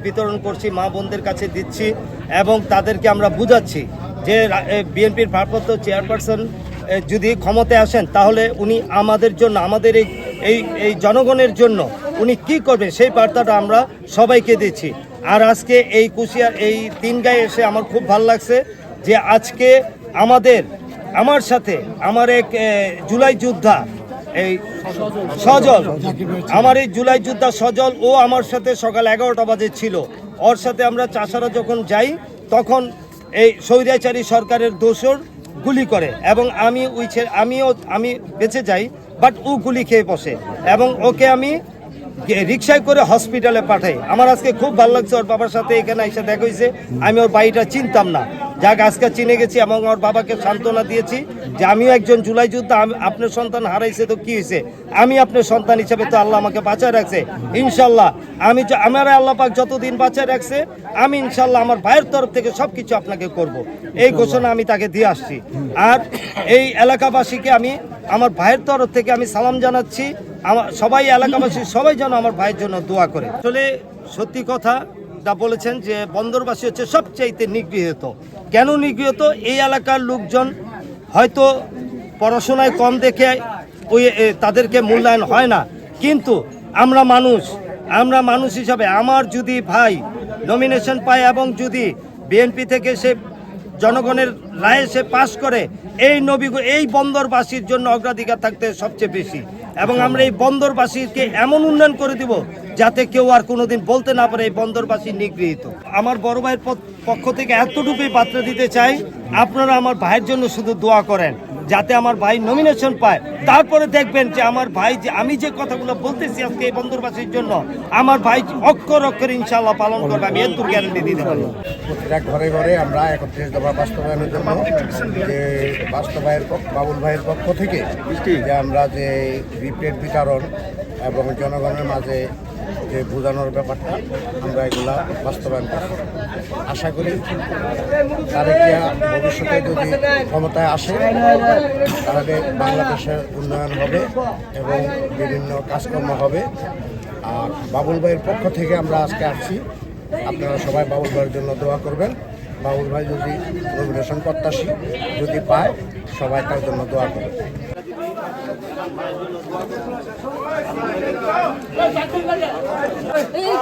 বিতরণ করছি, মা বোনদের কাছে দিচ্ছি এবং তাদেরকে আমরা বুঝাচ্ছি যে বিএনপির ভারপ্রাপ্ত চেয়ারপারসন যদি ক্ষমতায় আসেন তাহলে উনি আমাদের জন্য, আমাদের এই জনগণের জন্য উনি কি করবেন সেই বার্তাটা আমরা সবাইকে দিচ্ছি। আর আজকে এই কুশিয়ার এই তিনগাঁয়ে এসে আমার খুব ভালো লাগছে যে আজকে আমার সাথে আমার এক জুলাই যোদ্ধা এই সজল, আমার এই জুলাই যোদ্ধা সজল, ও আমার সাথে সকাল 11টা বাজে ছিল। ওর সাথে আমরা চাষারা যখন যাই তখন এই স্বৈরাচারী সরকারের দোসর গুলি করে এবং আমি বেঁচে যাই, বাট ও গুলি খেয়ে বসে এবং ওকে আমি রিক্সায় করে হসপিটালে পাঠাই। আমার আজকে খুব ভালো লাগছে, ওর বাবার সাথে এখানে এসে দেখা হয়েছে। আমি ওর বাড়িটা চিনতাম না, যাক আজকে চিনে গেছি এবং ওর বাবাকে সান্ত্বনা দিয়েছি যে আমিও একজন জুলাই যোদ্ধা, আপনার সন্তান হারাইছে তো কি হয়েছে, আমি আপনার সন্তান হিসেবে তো আল্লাহ আমাকে বাঁচায় রাখছে। ইনশাল্লাহ আমার আল্লাহ পাক যতদিন বাঁচায় রাখছে আমি ইনশাল্লাহ আমার ভাইয়ের তরফ থেকে সব কিছু আপনাকে করব, এই ঘোষণা আমি তাকে দিয়ে আসছি। আর এই এলাকাবাসীকে আমি আমার ভাইয়ের তরফ থেকে আমি সালাম জানাচ্ছি। সবাই এলাকাবাসী সবাই যেন আমার ভাইয়ের জন্য দোয়া করে। আসলে সত্যি কথা বলেছেন যে বন্দরবাসী হচ্ছে সবচাইতে নিগৃহীত। কেন নিগৃহীত? এই এলাকার লোকজন হয়তো পড়াশোনায় কম দেখে তাদেরকে মূল্যায়ন হয় না, কিন্তু আমরা মানুষ হিসাবে আমার যদি ভাই নমিনেশন পায় এবং যদি বিএনপি থেকে সে জনগণের রায়ে সে পাশ করে, এই বন্দরবাসীর জন্য অগ্রাধিকার থাকতে সবচেয়ে বেশি এবং আমরা এই বন্দরবাসীকে এমন উন্নয়ন করে দিব যাতে কেউ আর কোনোদিন বলতে না পারে এই বন্দরবাসী নিগৃহীত। আমার বড় ভাইয়ের পক্ষ থেকে এতটুকুই বার্তা দিতে চাই, আপনারা আমার ভাইয়ের জন্য শুধু দোয়া করেন যাতে আমার ভাই নমিনেশন পায়। তারপরে দেখবেন যে আমার ভাই যে আমি যে কথাগুলো বলতেছি আজকে এই বন্দরবাসীর জন্য, আমার ভাই অক্ষর অক্ষরে ইনশাআল্লাহ পালন করবে, আমি এত গ্যারান্টি দিতে পারি। প্রতিটা ঘরে ঘরে আমরা 31 দফা বাস্তবায়নের জন্য যে বাবুল ভাইয়ের পক্ষ থেকে যে আমরা যে রিপ্লেট বিতরণ এবং জনগণের মাঝে যে বোঝানোর ব্যাপারটা আমরা এগুলা বাস্তবায়ন করব। আশা করি তারেকিয়া ভবিষ্যতে যদি ক্ষমতায় আসে তাহলে বাংলাদেশের উন্নয়ন হবে এবং বিভিন্ন কাজকর্ম হবে। আর বাবুল ভাইয়ের পক্ষ থেকে আমরা আজকে আসছি, আপনারা সবাই বাবুল ভাইয়ের জন্য দোয়া করবেন। বাবুল ভাই যদি নমিনেশন প্রত্যাশী যদি পায়, সবাই তার জন্য দোয়া করবেন। এই